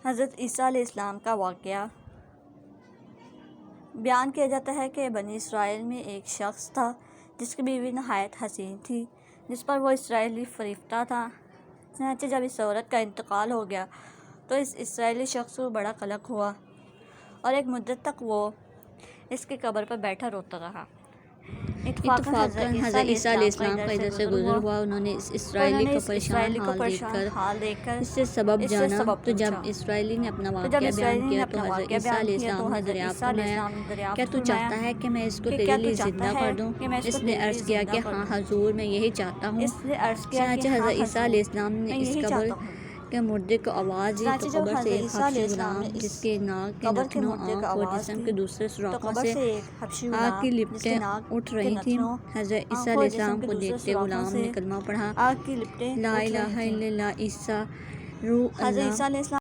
حضرت عیسیٰ علیہ السلام کا واقعہ بیان کیا جاتا ہے کہ بنی اسرائیل میں ایک شخص تھا جس کی بیوی نہایت حسین تھی، جس پر وہ اسرائیلی فریفتہ تھا۔ چنانچہ جب اس عورت کا انتقال ہو گیا تو اس اسرائیلی شخص کو بڑا قلق ہوا اور ایک مدت تک وہ اس کی قبر پر بیٹھا روتا رہا۔ اتفاقاً حضرت عیسیٰ علیہ السلام کا ادھر سے گزر ہوا۔ انہوں نے اس اسرائیلی کا پریشان حال دیکھ کر اس سے سبب جانا، تو جب اسرائیلی نے اپنا واقعہ بیان کیا تو حضرت عیسیٰ علیہ السلام نے دریافت فرمایا، کیا تو چاہتا ہے کہ میں اس کو تیرے لیے زندہ کر دوں؟ اس نے عرض کیا کہ ہاں حضور، میں یہی چاہتا ہوں۔ چنانچہ حضرت عیسیٰ علیہ السلام نے اس قبر کے مردے کو آواز دی تو قبر سے ایک حبشی غلام، جس کے ناک کے نتنوں، آنکھ اور جسم کے دوسرے سوراخوں سے آگ کی لپٹیں اٹھ رہی تھیں۔ حضرت عیسیٰ علیہ السلام کو دیکھتے غلام نے کلمہ پڑھا، لا الہ الا اللہ عیسیٰ روح اللہ۔